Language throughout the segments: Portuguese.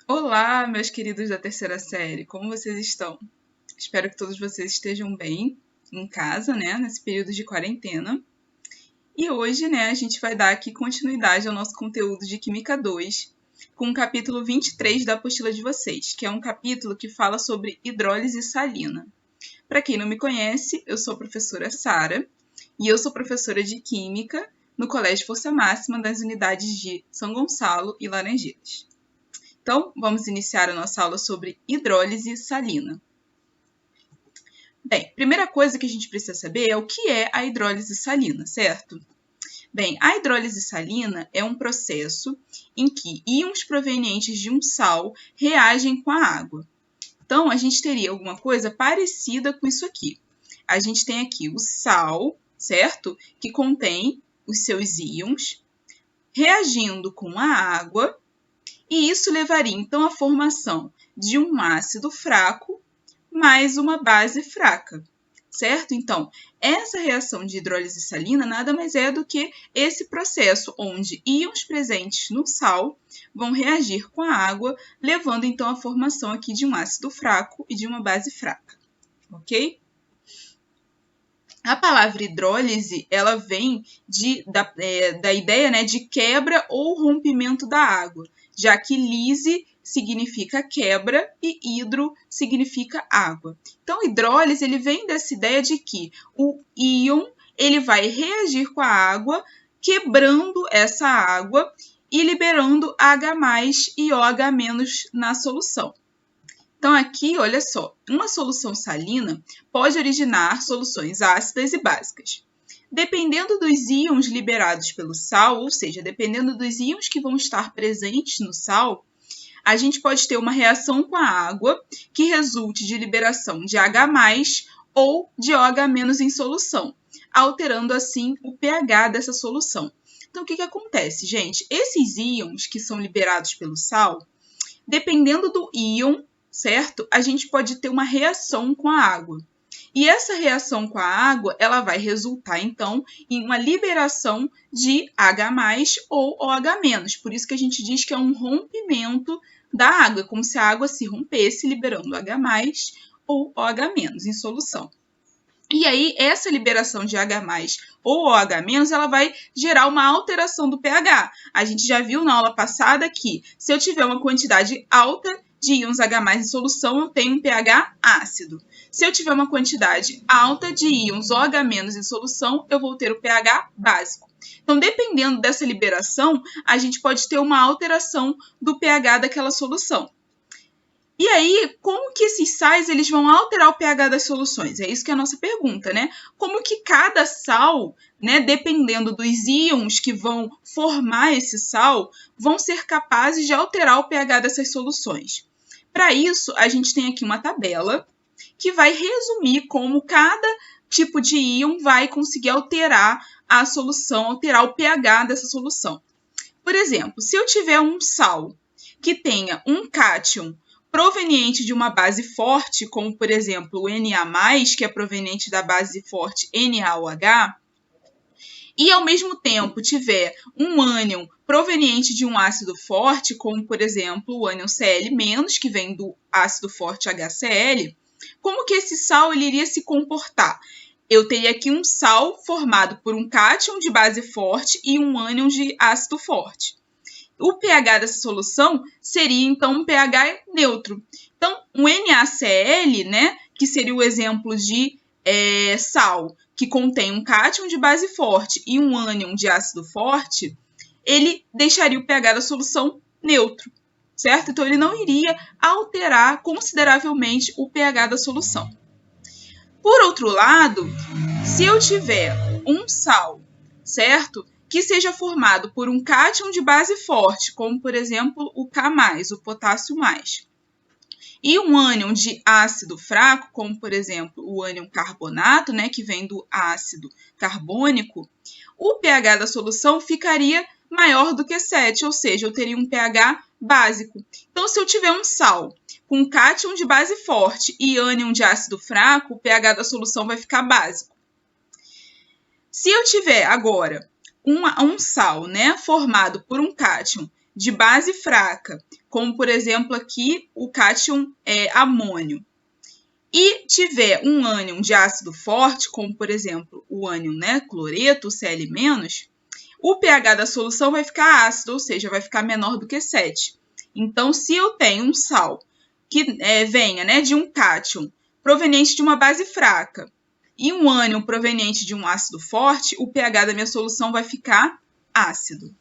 Olá, meus queridos da terceira série, como vocês estão? Espero que todos vocês estejam bem em casa, né, nesse período de quarentena. E hoje, né, a gente vai dar aqui continuidade ao nosso conteúdo de Química 2, com o capítulo 23 da apostila de vocês, que é um capítulo que fala sobre hidrólise salina. Para quem não me conhece, eu sou a professora Sara e eu sou professora de Química no Colégio Força Máxima das unidades de São Gonçalo e Laranjeiras. Então, vamos iniciar a nossa aula sobre hidrólise salina. Bem, primeira coisa que a gente precisa saber é o que é a hidrólise salina, certo? Bem, a hidrólise salina é um processo em que íons provenientes de um sal reagem com a água. Então, a gente teria alguma coisa parecida com isso aqui. A gente tem aqui o sal, certo? Que contém os seus íons, reagindo com a água. E isso levaria, então, à formação de um ácido fraco mais uma base fraca, certo? Então, essa reação de hidrólise salina nada mais é do que esse processo onde íons presentes no sal vão reagir com a água, levando, então, à formação aqui de um ácido fraco e de uma base fraca, ok? A palavra hidrólise, ela vem da ideia, né, de quebra ou rompimento da água, já que lise significa quebra e hidro significa água. Então, hidrólise ele vem dessa ideia de que o íon ele vai reagir com a água, quebrando essa água e liberando H+ e OH- na solução. Então, aqui, olha só, uma solução salina pode originar soluções ácidas e básicas. Dependendo dos íons liberados pelo sal, ou seja, dependendo dos íons que vão estar presentes no sal, a gente pode ter uma reação com a água que resulte de liberação de H+ ou de OH- em solução, alterando assim o pH dessa solução. Então, o que acontece, gente? Esses íons que são liberados pelo sal, dependendo do íon, certo? A gente pode ter uma reação com a água. E essa reação com a água, ela vai resultar, então, em uma liberação de H+ ou OH-. Por isso que a gente diz que é um rompimento da água, como se a água se rompesse, liberando H+ ou OH- em solução. E aí, essa liberação de H+ ou OH-, ela vai gerar uma alteração do pH. A gente já viu na aula passada que, se eu tiver uma quantidade alta de íons H+ em solução, eu tenho um pH ácido. Se eu tiver uma quantidade alta de íons OH- em solução, eu vou ter o pH básico. Então, dependendo dessa liberação, a gente pode ter uma alteração do pH daquela solução. E aí, como que esses sais eles vão alterar o pH das soluções? É isso que é a nossa pergunta, né? Como que cada sal, né, dependendo dos íons que vão formar esse sal, vão ser capazes de alterar o pH dessas soluções? Para isso, a gente tem aqui uma tabela que vai resumir como cada tipo de íon vai conseguir alterar a solução, alterar o pH dessa solução. Por exemplo, se eu tiver um sal que tenha um cátion proveniente de uma base forte, como por exemplo o Na+, que é proveniente da base forte NaOH, e ao mesmo tempo tiver um ânion proveniente de um ácido forte, como por exemplo o ânion Cl-, que vem do ácido forte HCl, como que esse sal ele iria se comportar? Eu teria aqui um sal formado por um cátion de base forte e um ânion de ácido forte. O pH dessa solução seria, então, um pH neutro. Então, um NaCl, né, que seria o exemplo de sal que contém um cátion de base forte e um ânion de ácido forte, ele deixaria o pH da solução neutro, certo? Então, ele não iria alterar consideravelmente o pH da solução. Por outro lado, se eu tiver um sal, certo? Que seja formado por um cátion de base forte, como por exemplo o K+, o potássio+, e um ânion de ácido fraco, como por exemplo o ânion carbonato, né, que vem do ácido carbônico, o pH da solução ficaria maior do que 7, ou seja, eu teria um pH básico. Então, se eu tiver um sal com cátion de base forte e ânion de ácido fraco, o pH da solução vai ficar básico. Se eu tiver agora um sal, né, formado por um cátion de base fraca, como por exemplo aqui o cátion amônio, e tiver um ânion de ácido forte, como por exemplo o ânion, né, cloreto, Cl-, o pH da solução vai ficar ácido, ou seja, vai ficar menor do que 7. Então, se eu tenho um sal que venha, né, de um cátion proveniente de uma base fraca e um ânion proveniente de um ácido forte, o pH da minha solução vai ficar ácido.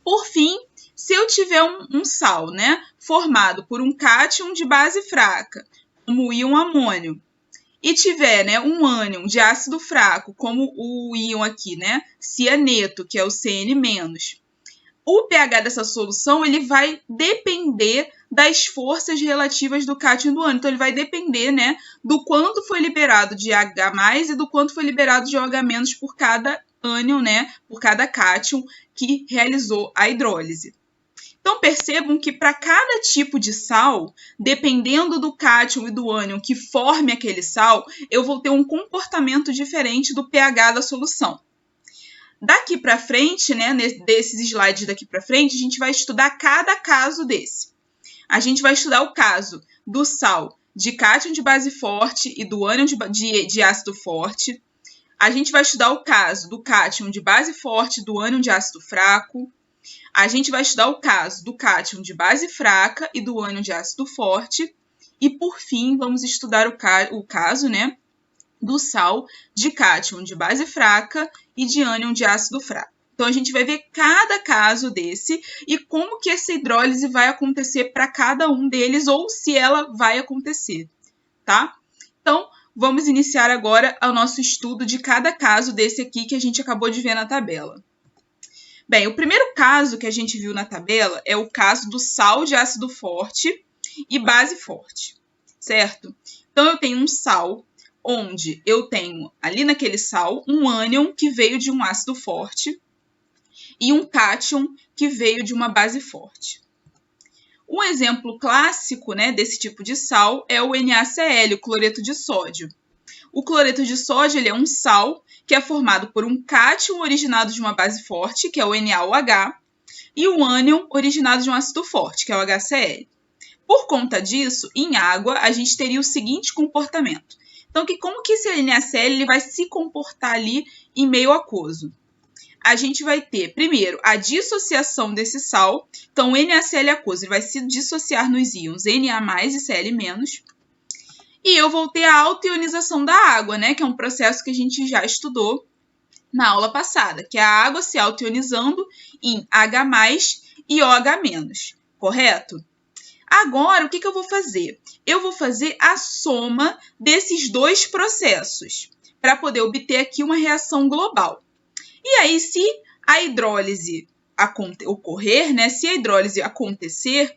Por fim, se eu tiver um sal, né, formado por um cátion de base fraca, como o íon amônio, e tiver, né, um ânion de ácido fraco, como o íon aqui, né, cianeto, que é o Cn-, o pH dessa solução ele vai depender das forças relativas do cátion e do ânion. Então, ele vai depender, né, do quanto foi liberado de H+, e do quanto foi liberado de OH- por cada ânion, né, por cada cátion que realizou a hidrólise. Então, percebam que para cada tipo de sal, dependendo do cátion e do ânion que forme aquele sal, eu vou ter um comportamento diferente do pH da solução. Daqui para frente, né, desses slides daqui para frente, a gente vai estudar cada caso desse. A gente vai estudar o caso do sal de cátion de base forte e do ânion de ácido forte. A gente vai estudar o caso do cátion de base forte e do ânion de ácido fraco. A gente vai estudar o caso do cátion de base fraca e do ânion de ácido forte. E, por fim, vamos estudar o caso, né, do sal de cátion de base fraca e de ânion de ácido fraco. Então, a gente vai ver cada caso desse e como que essa hidrólise vai acontecer para cada um deles ou se ela vai acontecer, tá? Então, vamos iniciar agora o nosso estudo de cada caso desse aqui que a gente acabou de ver na tabela. Bem, o primeiro caso que a gente viu na tabela é o caso do sal de ácido forte e base forte, certo? Então, eu tenho um sal onde eu tenho ali naquele sal um ânion que veio de um ácido forte e um cátion que veio de uma base forte. Um exemplo clássico, né, desse tipo de sal é o NaCl, o cloreto de sódio. O cloreto de sódio ele é um sal que é formado por um cátion originado de uma base forte, que é o NaOH, e um ânion originado de um ácido forte, que é o HCl. Por conta disso, em água, a gente teria o seguinte comportamento. Então, como que esse NaCl ele vai se comportar ali em meio aquoso? A gente vai ter, primeiro, a dissociação desse sal. Então, o NaCl aquoso ele vai se dissociar nos íons Na+ e Cl-. E eu vou ter a autoionização da água, né? Que é um processo que a gente já estudou na aula passada, que é a água se autoionizando em H+ e OH-, correto? Agora, o que eu vou fazer? Eu vou fazer a soma desses dois processos para poder obter aqui uma reação global. E aí, se a hidrólise ocorrer, né, se a hidrólise acontecer,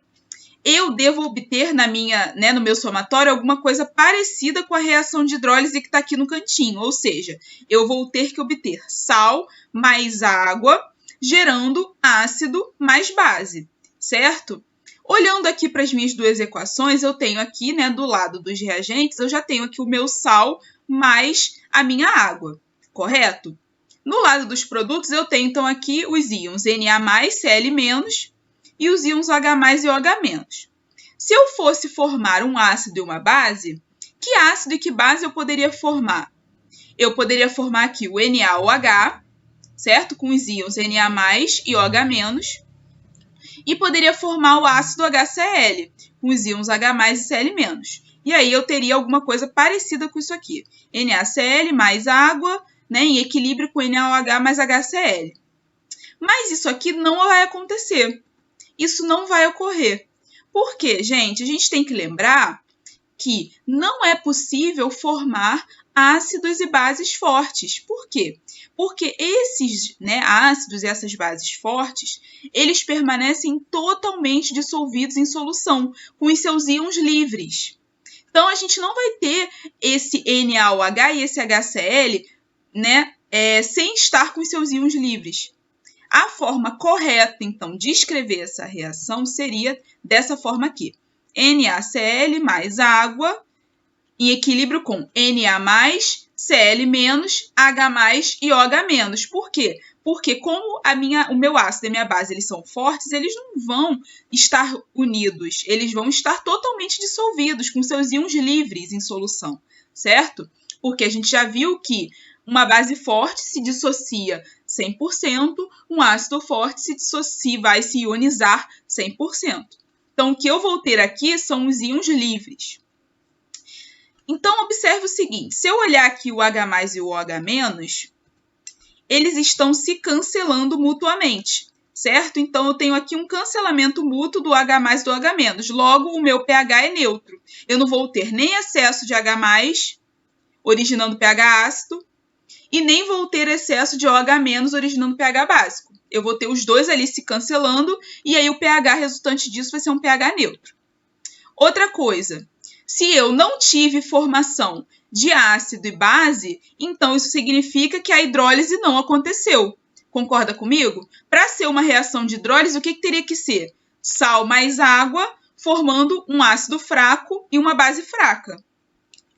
eu devo obter no meu somatório alguma coisa parecida com a reação de hidrólise que está aqui no cantinho. Ou seja, eu vou ter que obter sal mais água, gerando ácido mais base, certo? Olhando aqui para as minhas duas equações, eu tenho aqui, né, do lado dos reagentes, eu já tenho aqui o meu sal mais a minha água, correto? No lado dos produtos, eu tenho, então, aqui os íons Na+, Cl- e os íons H+ e OH-. Se eu fosse formar um ácido e uma base, que ácido e que base eu poderia formar? Eu poderia formar aqui o NaOH, certo? Com os íons Na+ e OH-, e poderia formar o ácido HCl, com os íons H+ e Cl-. E aí eu teria alguma coisa parecida com isso aqui. NaCl mais água, né, em equilíbrio com NaOH mais HCl. Mas isso aqui não vai acontecer. Isso não vai ocorrer. Por quê, gente? A gente tem que lembrar que não é possível formar ácidos e bases fortes. Por quê? Porque esses, né, ácidos e essas bases fortes, eles permanecem totalmente dissolvidos em solução, com os seus íons livres. Então, a gente não vai ter esse NaOH e esse HCl, né, sem estar com os seus íons livres. A forma correta, então, de escrever essa reação seria dessa forma aqui. NaCl mais água em equilíbrio com Na+, Cl-, H+, e OH-. Por quê? Porque como o meu ácido e a minha base eles são fortes, eles não vão estar unidos, eles vão estar totalmente dissolvidos, com seus íons livres em solução, certo? Porque a gente já viu que uma base forte se dissocia 100%, um ácido forte vai se ionizar 100%. Então, o que eu vou ter aqui são os íons livres. Então, observe o seguinte, se eu olhar aqui o H+ e o OH-, eles estão se cancelando mutuamente, certo? Então, eu tenho aqui um cancelamento mútuo do H+ e do OH-, logo o meu pH é neutro. Eu não vou ter nem excesso de H+, originando pH ácido, e nem vou ter excesso de OH-, originando pH básico. Eu vou ter os dois ali se cancelando, e aí o pH resultante disso vai ser um pH neutro. Outra coisa, se eu não tive formação de ácido e base, então isso significa que a hidrólise não aconteceu. Concorda comigo? Para ser uma reação de hidrólise, o que teria que ser? Sal mais água, formando um ácido fraco e uma base fraca.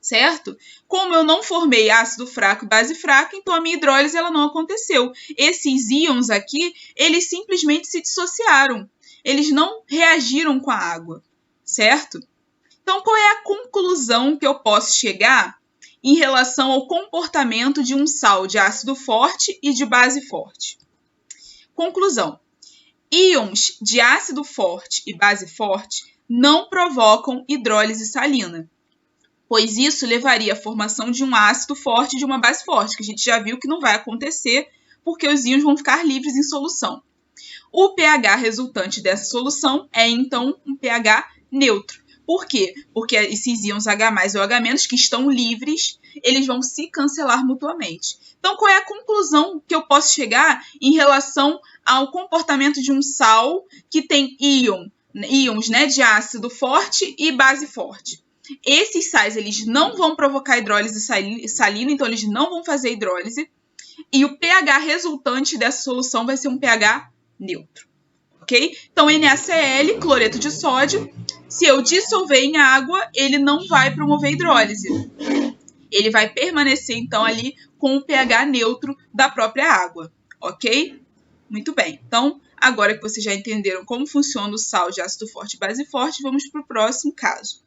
Certo? Como eu não formei ácido fraco e base fraca, então a minha hidrólise ela não aconteceu. Esses íons aqui, eles simplesmente se dissociaram. Eles não reagiram com a água, certo? Então, qual é a conclusão que eu posso chegar em relação ao comportamento de um sal de ácido forte e de base forte? Conclusão. Íons de ácido forte e base forte não provocam hidrólise salina, pois isso levaria à formação de um ácido forte e de uma base forte, que a gente já viu que não vai acontecer, porque os íons vão ficar livres em solução. O pH resultante dessa solução é, então, um pH neutro. Por quê? Porque esses íons H+ e OH-, que estão livres, eles vão se cancelar mutuamente. Então, qual é a conclusão que eu posso chegar em relação ao comportamento de um sal que tem íons, né, de ácido forte e base forte? Esses sais eles não vão provocar hidrólise salina, então eles não vão fazer hidrólise. E o pH resultante dessa solução vai ser um pH neutro. Ok? Então, NaCl, cloreto de sódio, se eu dissolver em água, ele não vai promover hidrólise. Ele vai permanecer, então, ali com o pH neutro da própria água. Ok? Muito bem. Então, agora que vocês já entenderam como funciona o sal de ácido forte e base forte, vamos para o próximo caso.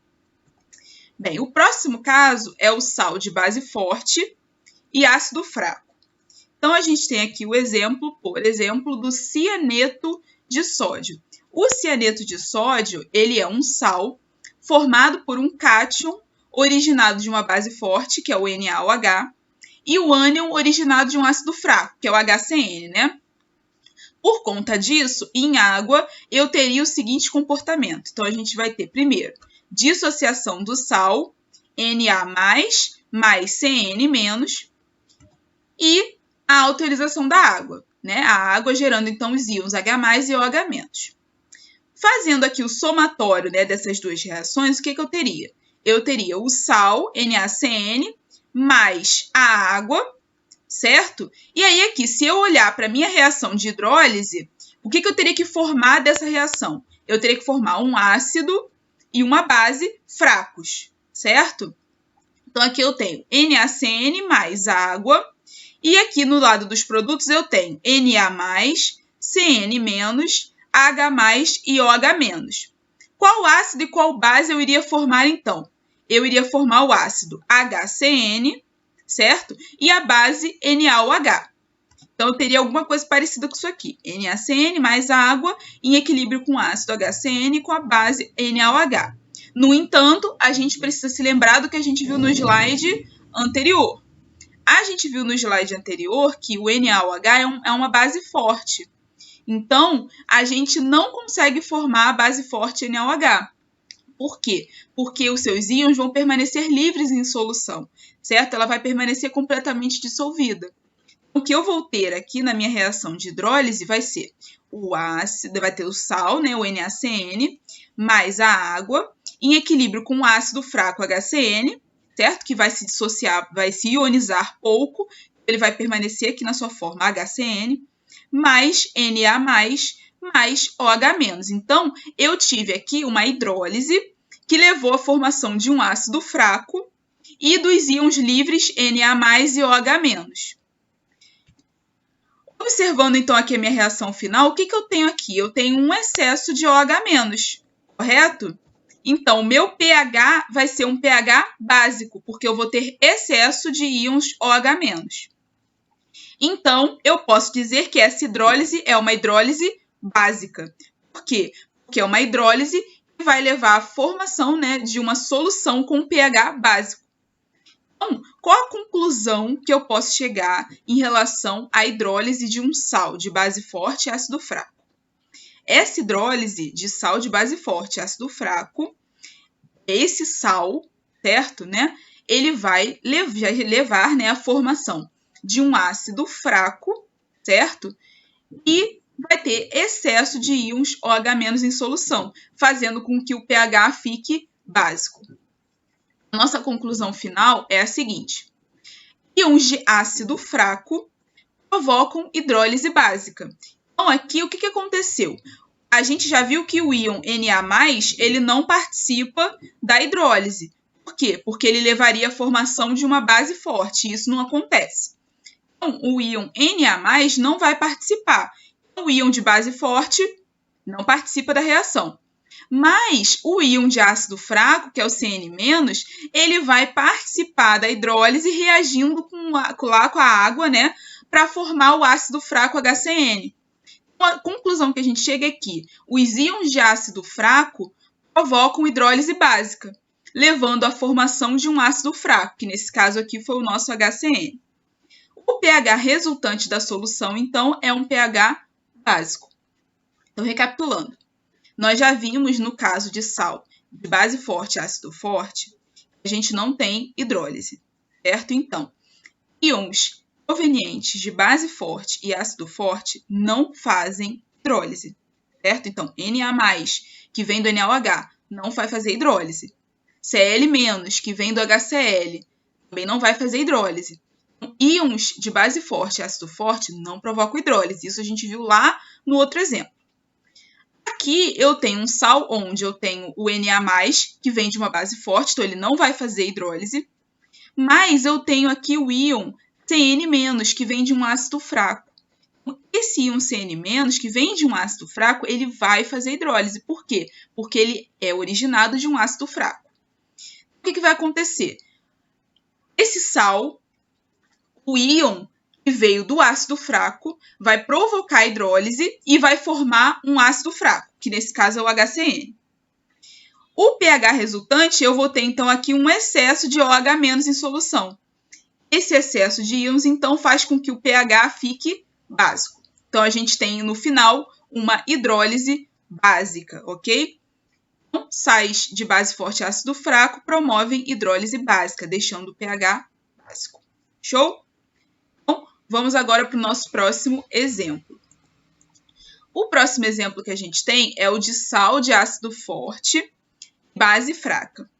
Bem, o próximo caso é o sal de base forte e ácido fraco. Então, a gente tem aqui o exemplo, por exemplo, do cianeto de sódio. O cianeto de sódio, ele é um sal formado por um cátion originado de uma base forte, que é o NaOH, e o ânion originado de um ácido fraco, que é o HCN, né? Por conta disso, em água, eu teria o seguinte comportamento. Então, a gente vai ter, primeiro, dissociação do sal, Na+, mais CN-, e a autorização da água, né? A água gerando, então, os íons H+ e OH-. Fazendo aqui o somatório, né, dessas duas reações, o que eu teria? Eu teria o sal, NaCN, mais a água, certo? E aí aqui, se eu olhar para a minha reação de hidrólise, o que eu teria que formar dessa reação? Eu teria que formar um ácido e uma base fracos, certo? Então, aqui eu tenho NaCN mais água, e aqui no lado dos produtos eu tenho Na+, CN-, H+ e OH-. Qual ácido e qual base eu iria formar, então? Eu iria formar o ácido HCN, certo? E a base NaOH. Então, eu teria alguma coisa parecida com isso aqui. NaCN mais a água em equilíbrio com o ácido HCN e com a base NaOH. No entanto, a gente precisa se lembrar do que a gente viu no slide anterior. A gente viu no slide anterior que o NaOH é uma base forte. Então, a gente não consegue formar a base forte NaOH. Por quê? Porque os seus íons vão permanecer livres em solução, certo? Ela vai permanecer completamente dissolvida. O que eu vou ter aqui na minha reação de hidrólise vai ser o ácido, vai ter o sal, né, o NaCN, mais a água, em equilíbrio com o ácido fraco HCN, certo? Que vai se dissociar, vai se ionizar pouco, ele vai permanecer aqui na sua forma HCN, mais Na+, mais OH-. Então, eu tive aqui uma hidrólise que levou à formação de um ácido fraco e dos íons livres Na+ e OH-. Observando então aqui a minha reação final, o que eu tenho aqui? Eu tenho um excesso de OH-, correto? Então, o meu pH vai ser um pH básico, porque eu vou ter excesso de íons OH-. Então, eu posso dizer que essa hidrólise é uma hidrólise básica. Por quê? Porque é uma hidrólise que vai levar à formação, né, de uma solução com pH básico. Então, qual a conclusão que eu posso chegar em relação à hidrólise de um sal de base forte e ácido fraco? Essa hidrólise de sal de base forte e ácido fraco, esse sal, certo, né, ele vai levar, né, à formação de um ácido fraco, certo? E vai ter excesso de íons OH- em solução, fazendo com que o pH fique básico. Nossa conclusão final é a seguinte: íons de ácido fraco provocam hidrólise básica. Então, aqui, o que aconteceu? A gente já viu que o íon Na+, ele não participa da hidrólise. Por quê? Porque ele levaria à formação de uma base forte, e isso não acontece. Então, o íon Na+ não vai participar. O íon de base forte não participa da reação. Mas o íon de ácido fraco, que é o Cn-, ele vai participar da hidrólise reagindo com a água, né, para formar o ácido fraco HCN. Então, a conclusão que a gente chega é que os íons de ácido fraco provocam hidrólise básica, levando à formação de um ácido fraco, que nesse caso aqui foi o nosso HCN. O pH resultante da solução, então, é um pH básico. Então, recapitulando. Nós já vimos no caso de sal de base forte e ácido forte, a gente não tem hidrólise, certo? Então, íons provenientes de base forte e ácido forte não fazem hidrólise, certo? Então, Na+, que vem do NaOH, não vai fazer hidrólise. Cl-, que vem do HCl, também não vai fazer hidrólise. Íons de base forte e ácido forte não provocam hidrólise. Isso a gente viu lá no outro exemplo. Aqui eu tenho um sal onde eu tenho o Na+, que vem de uma base forte, então ele não vai fazer hidrólise. Mas eu tenho aqui o íon Cn-, que vem de um ácido fraco. Esse íon Cn-, que vem de um ácido fraco, ele vai fazer hidrólise. Por quê? Porque ele é originado de um ácido fraco. O que vai acontecer? Esse sal, o íon que veio do ácido fraco, vai provocar a hidrólise e vai formar um ácido fraco, que nesse caso é o HCN. O pH resultante, eu vou ter então aqui um excesso de OH- em solução. Esse excesso de íons, então, faz com que o pH fique básico. Então, a gente tem no final uma hidrólise básica, ok? Então, sais de base forte e ácido fraco promovem hidrólise básica, deixando o pH básico. Show? Então, vamos agora para o nosso próximo exemplo. O próximo exemplo que a gente tem é o de sal de ácido forte, base fraca.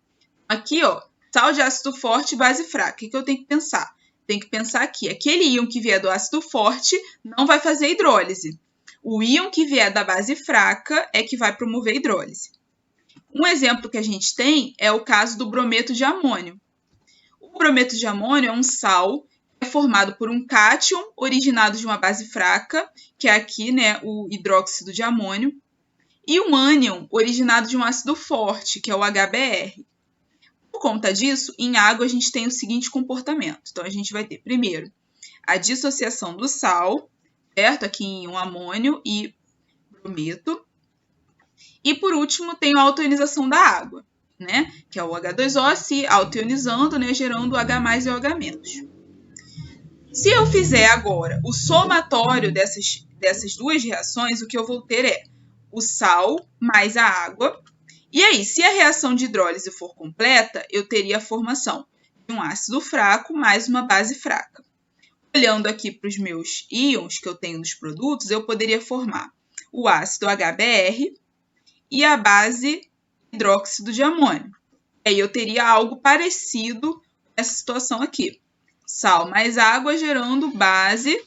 Aqui, ó, sal de ácido forte, base fraca. O que eu tenho que pensar? Tem que pensar que aquele íon que vier do ácido forte não vai fazer hidrólise. O íon que vier da base fraca é que vai promover a hidrólise. Um exemplo que a gente tem é o caso do brometo de amônio. O brometo de amônio é um sal que é formado por um cátion originado de uma base fraca, que é aqui, né, o hidróxido de amônio, e um ânion originado de um ácido forte, que é o HBr. Por conta disso, em água a gente tem o seguinte comportamento. Então, a gente vai ter, primeiro, a dissociação do sal, certo? Aqui em um amônio e brometo. E, por último, tem a autoionização da água, né? Que é o H2O se autoionizando, né? Gerando H+ e OH-. Se eu fizer agora o somatório dessas duas reações, o que eu vou ter é o sal mais a água. E aí, se a reação de hidrólise for completa, eu teria a formação de um ácido fraco mais uma base fraca. Olhando aqui para os meus íons que eu tenho nos produtos, eu poderia formar o ácido HBr e a base hidróxido de amônio. E aí eu teria algo parecido nessa situação aqui. Sal mais água gerando base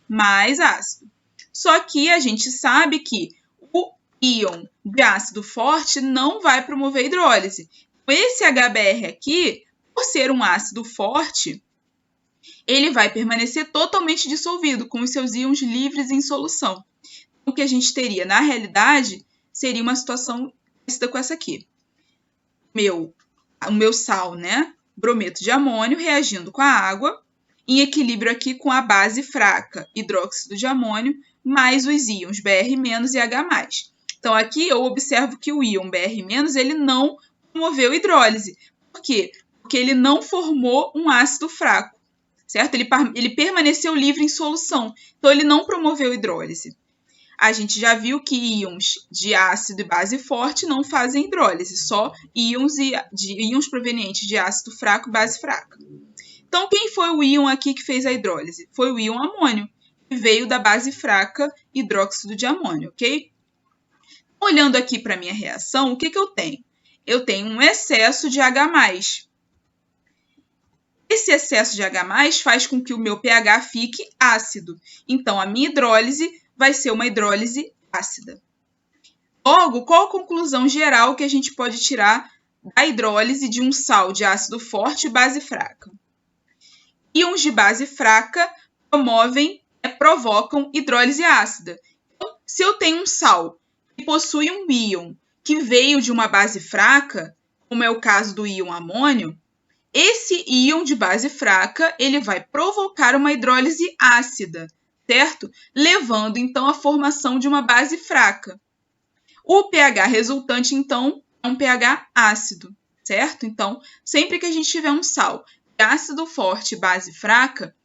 mais ácido. Só que a gente sabe que o íon de ácido forte não vai promover hidrólise. Esse HBr aqui, Por ser um ácido forte, ele vai permanecer totalmente dissolvido, com os seus íons livres em solução. O que a gente teria, na realidade, seria uma situação parecida com essa aqui. O meu sal, né? Brometo de amônio reagindo com a água, em equilíbrio aqui com a base fraca, hidróxido de amônio, mais os íons Br- e H+. Então, aqui eu observo que o íon Br- ele não promoveu hidrólise. Por quê? Porque ele não formou um ácido fraco, certo? Ele permaneceu livre em solução, então ele não promoveu hidrólise. A gente já viu que íons de ácido e base forte não fazem hidrólise, só íons provenientes de ácido fraco e base fraca. Então, quem foi o íon aqui que fez a hidrólise? Foi o íon amônio, que veio da base fraca hidróxido de amônio, ok? Olhando aqui para a minha reação, o que eu tenho? Eu tenho um excesso de H+. Esse excesso de H+, faz com que o meu pH fique ácido. Então, a minha hidrólise vai ser uma hidrólise ácida. Logo, qual a conclusão geral que a gente pode tirar da hidrólise de um sal de ácido forte e base fraca? Íons de base fraca provocam hidrólise ácida. Então, se eu tenho um sal que possui um íon que veio de uma base fraca, como é o caso do íon amônio, esse íon de base fraca ele vai provocar uma hidrólise ácida, certo? Levando, então, à formação de uma base fraca. O pH resultante, então, é um pH ácido, certo? Então, sempre que a gente tiver um sal de ácido forte e base fraca,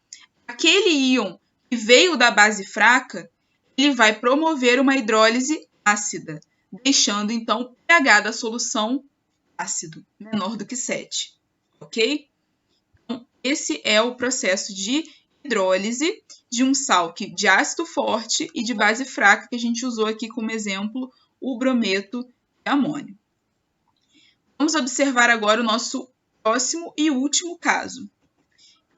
aquele íon que veio da base fraca, ele vai promover uma hidrólise ácida, deixando, então, o pH da solução ácido, menor do que 7, ok? Então, esse é o processo de hidrólise de um sal de ácido forte e de base fraca, que a gente usou aqui como exemplo o brometo de amônio. Vamos observar agora o nosso próximo e último caso.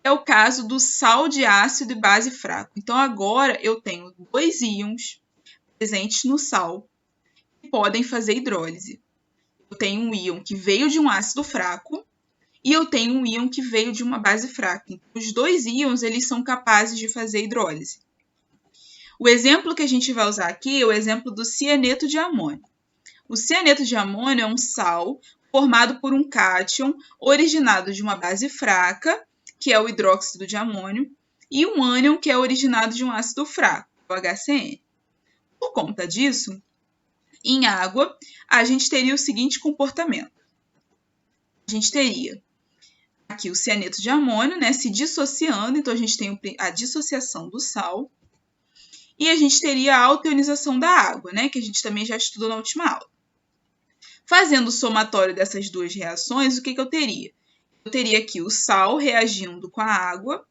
É o caso do sal de ácido e base fraco. Então, agora eu tenho dois íons presentes no sal que podem fazer hidrólise. Eu tenho um íon que veio de um ácido fraco e eu tenho um íon que veio de uma base fraca. Então, os dois íons eles são capazes de fazer hidrólise. O exemplo que a gente vai usar aqui é o exemplo do cianeto de amônio. O cianeto de amônio é um sal formado por um cátion originado de uma base fraca, que é o hidróxido de amônio, e um ânion, que é originado de um ácido fraco, o HCN. Por conta disso, em água, a gente teria o seguinte comportamento. A gente teria aqui o cianeto de amônio, né, se dissociando, então a gente tem a dissociação do sal, e a gente teria a altionização da água, né, que a gente também já estudou na última aula. Fazendo o somatório dessas duas reações, o que eu teria? Eu teria aqui o sal reagindo com a água,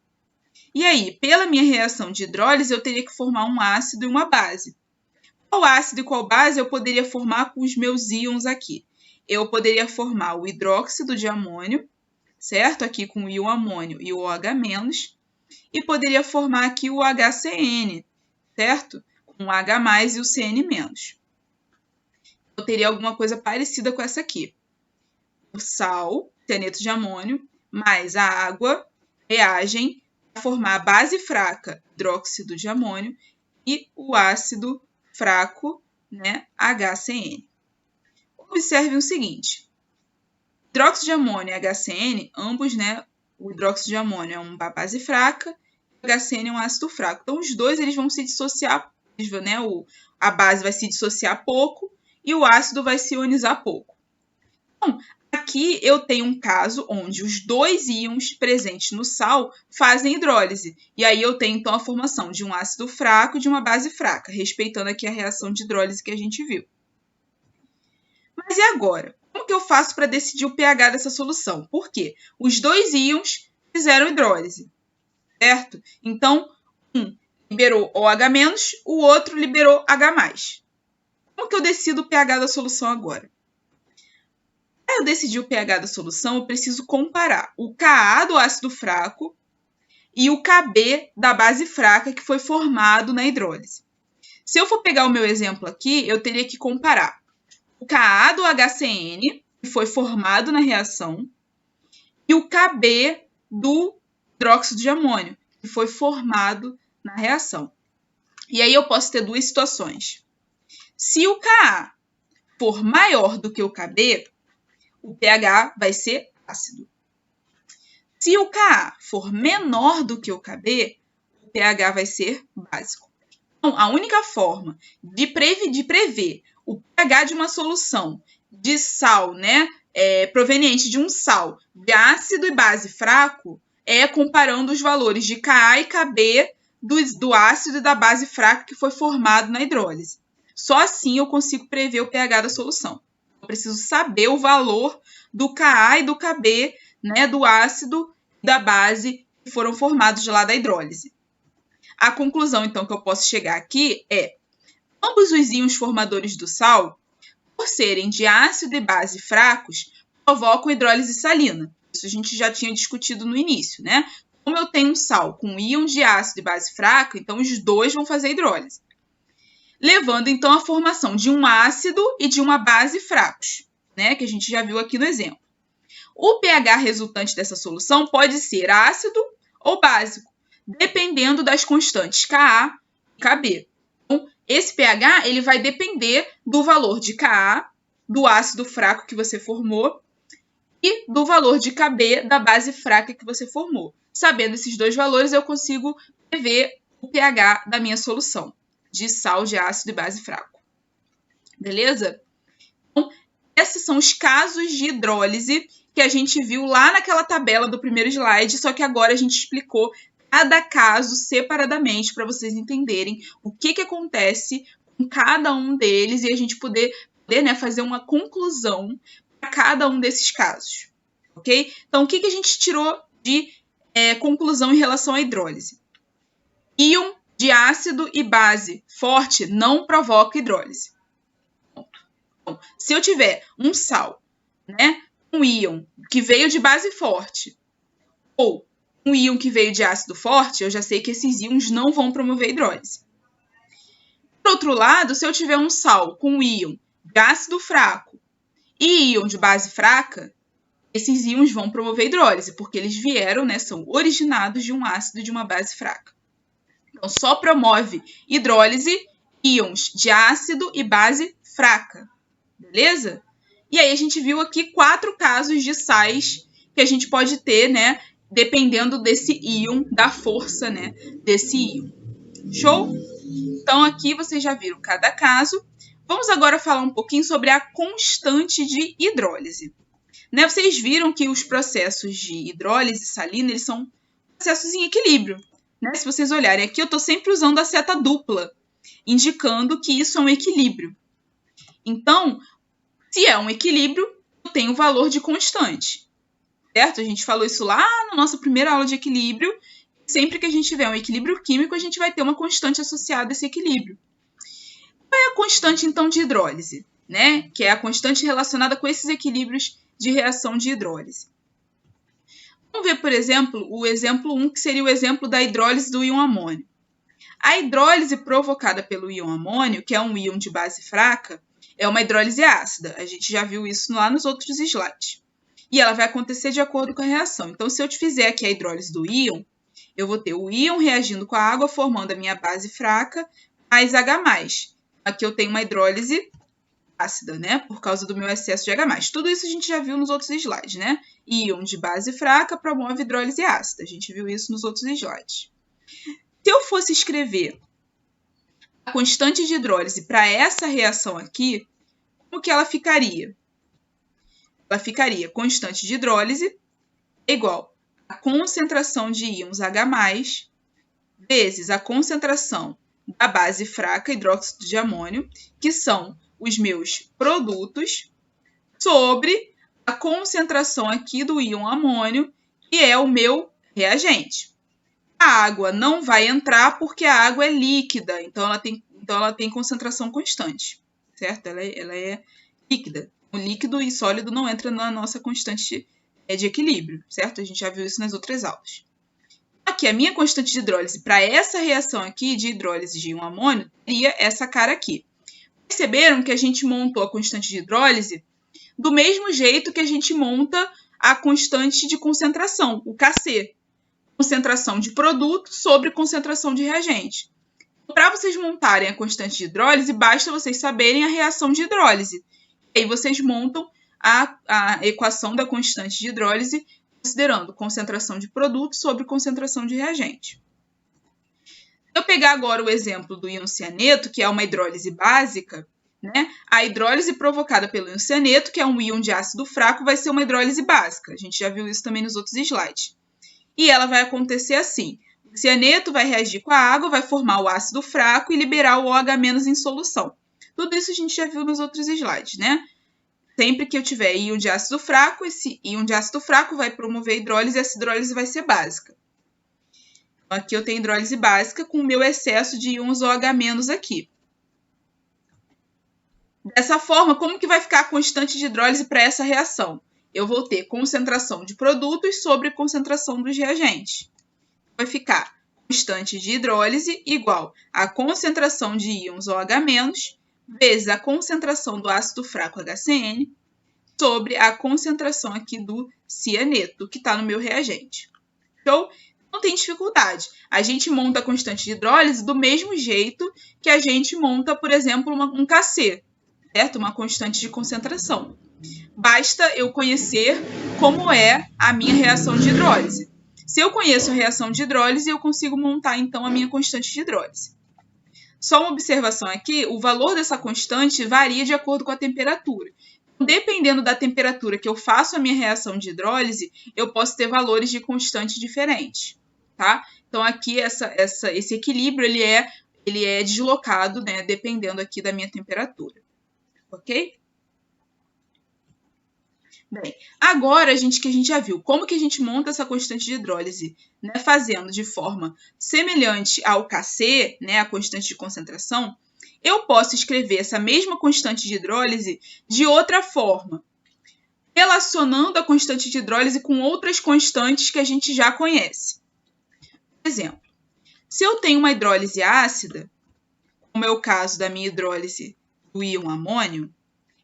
e aí, pela minha reação de hidrólise, eu teria que formar um ácido e uma base. Qual ácido e qual base eu poderia formar com os meus íons aqui? Eu poderia formar o hidróxido de amônio, certo? Aqui com o íon amônio e o OH-, e poderia formar aqui o HCN, certo? Com o H+ e o CN-. Eu teria alguma coisa parecida com essa aqui. O sal, cianeto de amônio, mais a água reagem a formar a base fraca, hidróxido de amônio, e o ácido fraco, né, HCN. Observe o seguinte, hidróxido de amônio e HCN, ambos, né, o hidróxido de amônio é uma base fraca, o HCN é um ácido fraco. Então, os dois eles vão se dissociar, né, a base vai se dissociar pouco e o ácido vai se ionizar pouco. Então, aqui eu tenho um caso onde os dois íons presentes no sal fazem hidrólise. E aí eu tenho, então, a formação de um ácido fraco e de uma base fraca, respeitando aqui a reação de hidrólise que a gente viu. Mas e agora? Como que eu faço para decidir o pH dessa solução? Por quê? Os dois íons fizeram hidrólise, certo? Então, um liberou OH-, o outro liberou H+. Como que eu decido o pH da solução agora? Para eu decidir o pH da solução, eu preciso comparar o Ka do ácido fraco e o Kb da base fraca que foi formado na hidrólise. Se eu for pegar o meu exemplo aqui, eu teria que comparar o Ka do HCN, que foi formado na reação, e o Kb do hidróxido de amônio, que foi formado na reação. E aí eu posso ter duas situações. Se o Ka for maior do que o Kb, o pH vai ser ácido. Se o Ka for menor do que o Kb, o pH vai ser básico. Então, a única forma de prever o pH de uma solução de sal, né, proveniente de um sal de ácido e base fraco, é comparando os valores de Ka e Kb do ácido e da base fraca que foi formado na hidrólise. Só assim eu consigo prever o pH da solução. Eu preciso saber o valor do Ka e do Kb, né, do ácido e da base que foram formados lá da hidrólise. A conclusão, então, que eu posso chegar aqui é: ambos os íons formadores do sal, por serem de ácido e base fracos, provocam hidrólise salina. Isso a gente já tinha discutido no início, né? Como eu tenho um sal com íon de ácido e base fraca, então os dois vão fazer hidrólise, levando então à formação de um ácido e de uma base fracos, né? Que a gente já viu aqui no exemplo. O pH resultante dessa solução pode ser ácido ou básico, dependendo das constantes Ka e Kb. Então, esse pH ele vai depender do valor de Ka, do ácido fraco que você formou, e do valor de Kb da base fraca que você formou. Sabendo esses dois valores, eu consigo prever o pH da minha solução de sal, de ácido e base fraco. Beleza? Então, esses são os casos de hidrólise que a gente viu lá naquela tabela do primeiro slide, só que agora a gente explicou cada caso separadamente para vocês entenderem o que acontece com cada um deles e a gente poder né, fazer uma conclusão para cada um desses casos, ok? Então, o que a gente tirou de conclusão em relação à hidrólise? Íon de ácido e base forte não provoca hidrólise. Então, se eu tiver um sal, né, um íon que veio de base forte ou um íon que veio de ácido forte, eu já sei que esses íons não vão promover hidrólise. Por outro lado, se eu tiver um sal com íon de ácido fraco e íon de base fraca, esses íons vão promover hidrólise, porque eles vieram, né, são originados de um ácido e de uma base fraca. Então, só promove hidrólise íons de ácido e base fraca, beleza? E aí a gente viu aqui 4 casos de sais que a gente pode ter, né, dependendo desse íon, da força, né, desse íon. Show? Então, aqui vocês já viram cada caso. Vamos agora falar um pouquinho sobre a constante de hidrólise. Né, vocês viram que os processos de hidrólise salina, eles são processos em equilíbrio. Né? Se vocês olharem aqui, eu estou sempre usando a seta dupla, indicando que isso é um equilíbrio. Então, se é um equilíbrio, eu tenho o valor de constante. Certo? A gente falou isso lá na nossa primeira aula de equilíbrio. Sempre que a gente tiver um equilíbrio químico, a gente vai ter uma constante associada a esse equilíbrio. Qual é a constante, então, de hidrólise? Né? Que é a constante relacionada com esses equilíbrios de reação de hidrólise. Vamos ver, por exemplo, o exemplo 1, que seria o exemplo da hidrólise do íon amônio. A hidrólise provocada pelo íon amônio, que é um íon de base fraca, é uma hidrólise ácida. A gente já viu isso lá nos outros slides. E ela vai acontecer de acordo com a reação. Então, se eu te fizer aqui a hidrólise do íon, eu vou ter o íon reagindo com a água, formando a minha base fraca, mais H+. Aqui eu tenho uma hidrólise ácida, né? Por causa do meu excesso de H+. Tudo isso a gente já viu nos outros slides, né? Íon de base fraca promove hidrólise ácida. A gente viu isso nos outros slides. Se eu fosse escrever a constante de hidrólise para essa reação aqui, como que ela ficaria? Ela ficaria constante de hidrólise igual a concentração de íons H+, vezes a concentração da base fraca, hidróxido de amônio, que são os meus produtos, sobre a concentração aqui do íon amônio, que é o meu reagente. A água não vai entrar porque a água é líquida, então ela tem concentração constante, certo? Ela é líquida. O líquido e sólido não entram na nossa constante de equilíbrio, certo? A gente já viu isso nas outras aulas. Aqui, a minha constante de hidrólise para essa reação aqui de hidrólise de íon amônio seria essa cara aqui. Perceberam que a gente montou a constante de hidrólise do mesmo jeito que a gente monta a constante de concentração, o Kc. Concentração de produto sobre concentração de reagente. Para vocês montarem a constante de hidrólise, basta vocês saberem a reação de hidrólise. E aí vocês montam a equação da constante de hidrólise considerando concentração de produto sobre concentração de reagente. Se eu pegar agora o exemplo do íon cianeto, que é uma hidrólise básica, né? A hidrólise provocada pelo íon cianeto, que é um íon de ácido fraco, vai ser uma hidrólise básica. A gente já viu isso também nos outros slides. E ela vai acontecer assim. O cianeto vai reagir com a água, vai formar o ácido fraco e liberar o OH- em solução. Tudo isso a gente já viu nos outros slides, né? Sempre que eu tiver íon de ácido fraco, esse íon de ácido fraco vai promover a hidrólise e essa hidrólise vai ser básica. Então, aqui eu tenho hidrólise básica com o meu excesso de íons OH- aqui. Dessa forma, como que vai ficar a constante de hidrólise para essa reação? Eu vou ter concentração de produtos sobre concentração dos reagentes. Vai ficar constante de hidrólise igual a concentração de íons OH- vezes a concentração do ácido fraco HCN sobre a concentração aqui do cianeto, que está no meu reagente. Então, não tem dificuldade. A gente monta a constante de hidrólise do mesmo jeito que a gente monta, por exemplo, um Kc, certo? Uma constante de concentração. Basta eu conhecer como é a minha reação de hidrólise. Se eu conheço a reação de hidrólise, eu consigo montar, então, a minha constante de hidrólise. Só uma observação aqui, o valor dessa constante varia de acordo com a temperatura. Dependendo da temperatura que eu faço a minha reação de hidrólise, eu posso ter valores de constante diferentes, tá? Então, aqui, esse equilíbrio, ele é deslocado, né, dependendo aqui da minha temperatura, ok? Bem, agora que a gente já viu como que a gente monta essa constante de hidrólise, né, fazendo de forma semelhante ao Kc, né, a constante de concentração, eu posso escrever essa mesma constante de hidrólise de outra forma, relacionando a constante de hidrólise com outras constantes que a gente já conhece. Por exemplo, se eu tenho uma hidrólise ácida, como é o caso da minha hidrólise do íon amônio,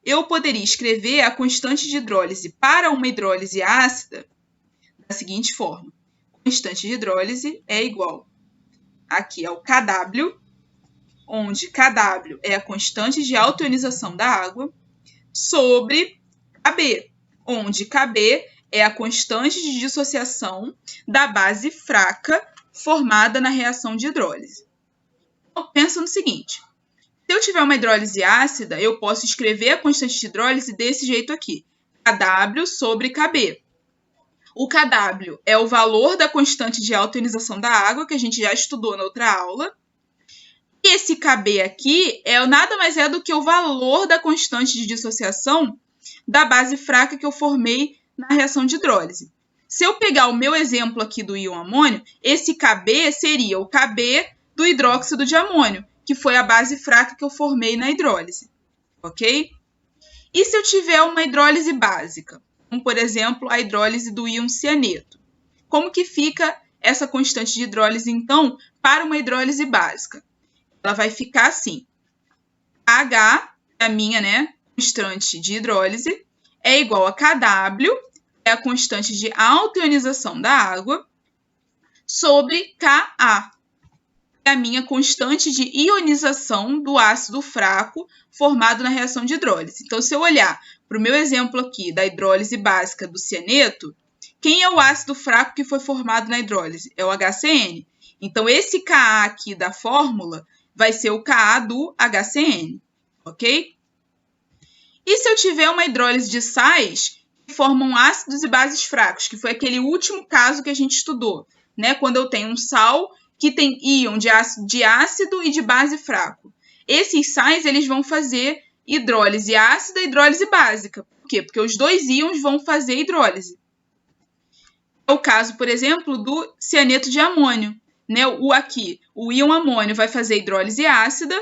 eu poderia escrever a constante de hidrólise para uma hidrólise ácida da seguinte forma. Constante de hidrólise é igual aqui ao Kw, onde Kw é a constante de autoionização da água, sobre Kb, onde Kb é a constante de dissociação da base fraca formada na reação de hidrólise. Então, pensa no seguinte. Se eu tiver uma hidrólise ácida, eu posso escrever a constante de hidrólise desse jeito aqui. Kw sobre Kb. O Kw é o valor da constante de autoionização da água, que a gente já estudou na outra aula. E esse Kb aqui nada mais é do que o valor da constante de dissociação da base fraca que eu formei na reação de hidrólise. Se eu pegar o meu exemplo aqui do íon amônio, esse Kb seria o Kb do hidróxido de amônio, que foi a base fraca que eu formei na hidrólise, ok? E se eu tiver uma hidrólise básica, como por exemplo a hidrólise do íon cianeto? Como que fica essa constante de hidrólise, então, para uma hidrólise básica? Ela vai ficar assim, H, a minha, né, constante de hidrólise, é igual a Kw, é a constante de autoionização da água, sobre Ka, a minha constante de ionização do ácido fraco formado na reação de hidrólise. Então, se eu olhar para o meu exemplo aqui da hidrólise básica do cianeto, quem é o ácido fraco que foi formado na hidrólise? É o HCN. Então, esse Ka aqui da fórmula vai ser o Ka do HCN, ok? E se eu tiver uma hidrólise de sais que formam ácidos e bases fracos, que foi aquele último caso que a gente estudou, né? Quando eu tenho um sal que tem íon de ácido e de base fraco. Esses sais eles vão fazer hidrólise ácida e hidrólise básica. Por quê? Porque os dois íons vão fazer hidrólise. É o caso, por exemplo, do cianeto de amônio. Né? O íon amônio vai fazer hidrólise ácida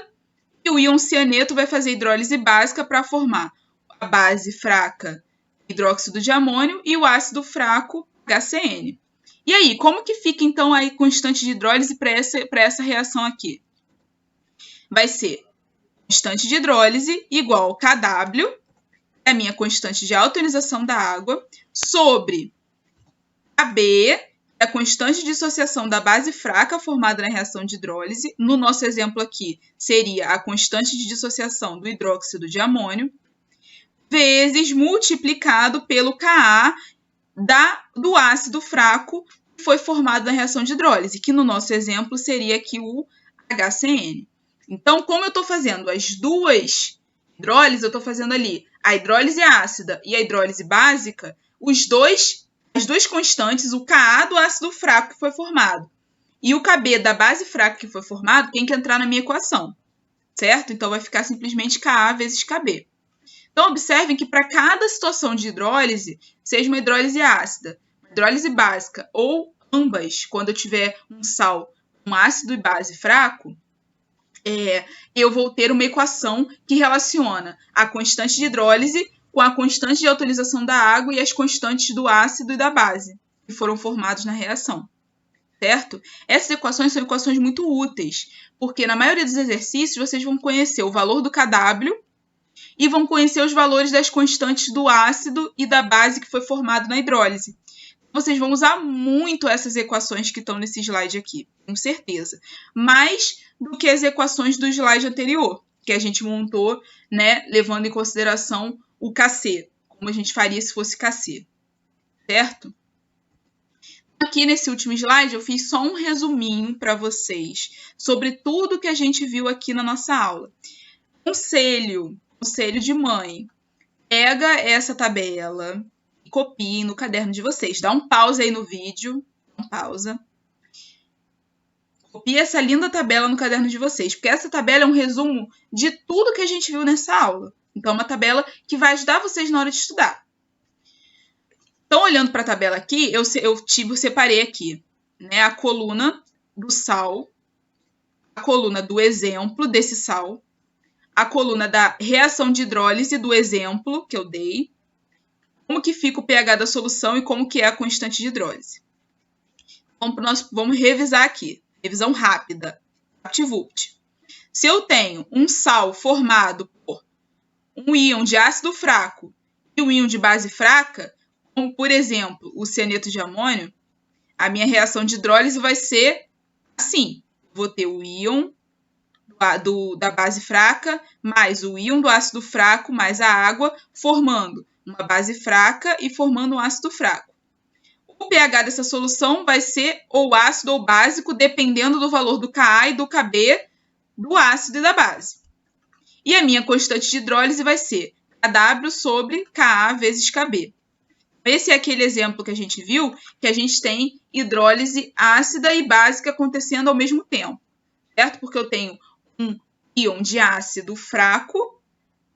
e o íon cianeto vai fazer hidrólise básica para formar a base fraca, hidróxido de amônio, e o ácido fraco, HCN. E aí, como que fica, então, a constante de hidrólise para essa reação aqui? Vai ser constante de hidrólise igual Kw, que é a minha constante de autoionização da água, sobre KB, a constante de dissociação da base fraca formada na reação de hidrólise. No nosso exemplo aqui, seria a constante de dissociação do hidróxido de amônio, vezes multiplicado pelo Ka do ácido fraco que foi formado na reação de hidrólise, que no nosso exemplo seria aqui o HCN. Então, como eu estou fazendo as duas hidrólises, eu estou fazendo ali a hidrólise ácida e a hidrólise básica, as duas constantes, o Ka do ácido fraco que foi formado e o Kb da base fraca que foi formado, tem que entrar na minha equação, certo? Então, vai ficar simplesmente Ka vezes Kb. Então, observem que para cada situação de hidrólise, seja uma hidrólise ácida, uma hidrólise básica ou ambas, quando eu tiver um sal, um ácido e base fraco, eu vou ter uma equação que relaciona a constante de hidrólise com a constante de autoionização da água e as constantes do ácido e da base, que foram formados na reação, certo? Essas equações são equações muito úteis, porque na maioria dos exercícios vocês vão conhecer o valor do Kw e vão conhecer os valores das constantes do ácido e da base que foi formado na hidrólise. Vocês vão usar muito essas equações que estão nesse slide aqui, com certeza. Mais do que as equações do slide anterior, que a gente montou, né, levando em consideração o Kc, como a gente faria se fosse Kc, certo? Aqui nesse último slide eu fiz só um resuminho para vocês sobre tudo que a gente viu aqui na nossa aula. Conselho de mãe, pega essa tabela e copie no caderno de vocês. Dá um pause aí no vídeo, pausa. Copie essa linda tabela no caderno de vocês, porque essa tabela é um resumo de tudo que a gente viu nessa aula. Então, é uma tabela que vai ajudar vocês na hora de estudar. Então, olhando para a tabela aqui, eu separei aqui, né, a coluna do sal, a coluna do exemplo desse sal, a coluna da reação de hidrólise do exemplo que eu dei, como que fica o pH da solução e como que é a constante de hidrólise. Nós vamos revisar aqui, revisão rápida, VaptVupt. Se eu tenho um sal formado por um íon de ácido fraco e um íon de base fraca, como por exemplo o cianeto de amônio, a minha reação de hidrólise vai ser assim. Vou ter o íon da base fraca, mais o íon do ácido fraco, mais a água, formando uma base fraca e formando um ácido fraco. O pH dessa solução vai ser ou ácido ou básico, dependendo do valor do Ka e do Kb do ácido e da base. E a minha constante de hidrólise vai ser Kw sobre Ka vezes Kb. Esse é aquele exemplo que a gente viu, que a gente tem hidrólise ácida e básica acontecendo ao mesmo tempo, certo? Porque eu tenho um íon de ácido fraco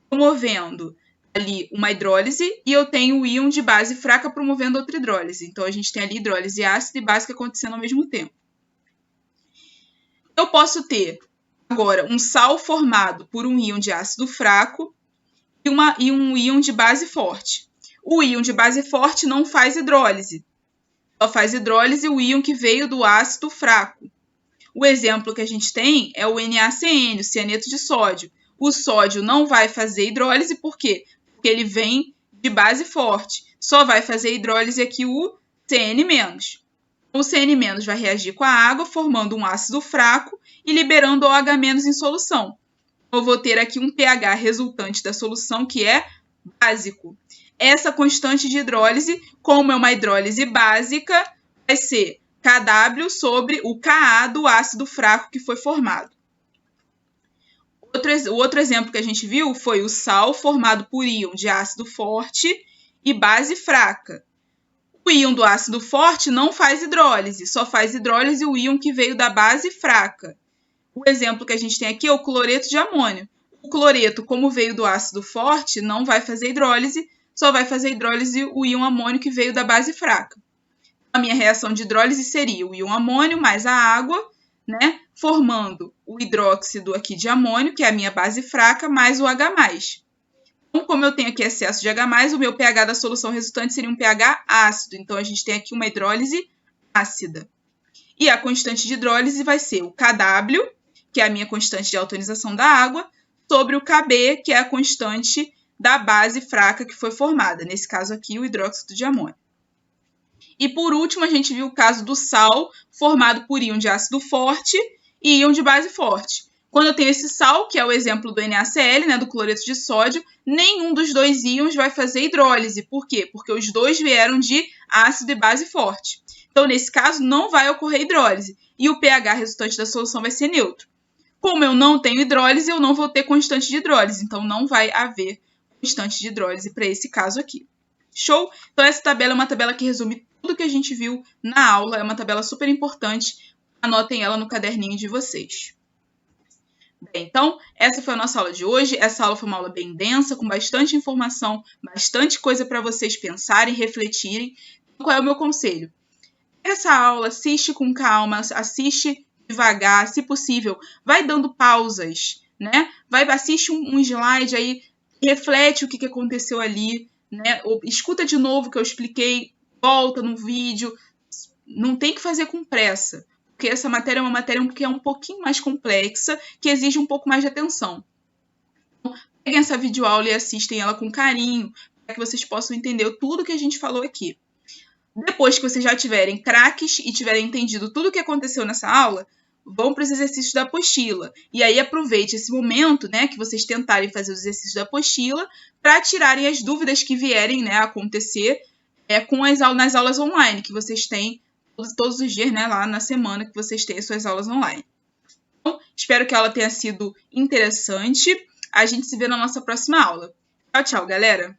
promovendo ali uma hidrólise e eu tenho o íon de base fraca promovendo outra hidrólise. Então, a gente tem ali hidrólise ácida e básica acontecendo ao mesmo tempo. Eu posso ter agora um sal formado por um íon de ácido fraco e um íon de base forte. O íon de base forte não faz hidrólise. Só faz hidrólise o íon que veio do ácido fraco. O exemplo que a gente tem é o NaCN, o cianeto de sódio. O sódio não vai fazer hidrólise, por quê? Porque ele vem de base forte. Só vai fazer hidrólise aqui o CN-. O CN- vai reagir com a água, formando um ácido fraco e liberando OH- em solução. Eu vou ter aqui um pH resultante da solução que é básico. Essa constante de hidrólise, como é uma hidrólise básica, vai ser Kw sobre o Ka do ácido fraco que foi formado. O outro exemplo que a gente viu foi o sal formado por íon de ácido forte e base fraca. O íon do ácido forte não faz hidrólise, só faz hidrólise o íon que veio da base fraca. O exemplo que a gente tem aqui é o cloreto de amônio. O cloreto, como veio do ácido forte, não vai fazer hidrólise, só vai fazer hidrólise o íon amônio que veio da base fraca. A minha reação de hidrólise seria o íon amônio mais a água, né, formando o hidróxido aqui de amônio, que é a minha base fraca, mais o H+. Então, como eu tenho aqui excesso de H+, o meu pH da solução resultante seria um pH ácido. Então, a gente tem aqui uma hidrólise ácida. E a constante de hidrólise vai ser o Kw, que é a minha constante de autoionização da água, sobre o Kb, que é a constante da base fraca que foi formada, nesse caso aqui o hidróxido de amônio. E por último, a gente viu o caso do sal formado por íon de ácido forte e íon de base forte. Quando eu tenho esse sal, que é o exemplo do NaCl, né, do cloreto de sódio, nenhum dos dois íons vai fazer hidrólise. Por quê? Porque os dois vieram de ácido e base forte. Então, nesse caso, não vai ocorrer hidrólise. E o pH resultante da solução vai ser neutro. Como eu não tenho hidrólise, eu não vou ter constante de hidrólise. Então, não vai haver constante de hidrólise para esse caso aqui. Show? Então, essa tabela é uma tabela que resume tudo que a gente viu na aula. É uma tabela super importante. Anotem ela no caderninho de vocês. Bem, então, essa foi a nossa aula de hoje. Essa aula foi uma aula bem densa, com bastante informação, bastante coisa para vocês pensarem, refletirem. Qual é o meu conselho? Essa aula, assiste com calma, assiste devagar, se possível, vai dando pausas, né? Assiste um slide aí, reflete o que aconteceu ali, né? Escuta de novo o que eu expliquei, volta no vídeo. Não tem que fazer com pressa, porque essa matéria é uma matéria que é um pouquinho mais complexa, que exige um pouco mais de atenção. Então, peguem essa videoaula e assistem ela com carinho, para que vocês possam entender tudo que a gente falou aqui. Depois que vocês já tiverem craques e tiverem entendido tudo o que aconteceu nessa aula, vão para os exercícios da apostila. E aí aproveite esse momento, né, que vocês tentarem fazer os exercícios da apostila para tirarem as dúvidas que vierem, né, a acontecer nas aulas online que vocês têm todos os dias, né, lá na semana que vocês têm as suas aulas online. Então, espero que a aula tenha sido interessante. A gente se vê na nossa próxima aula. Tchau, tchau, galera!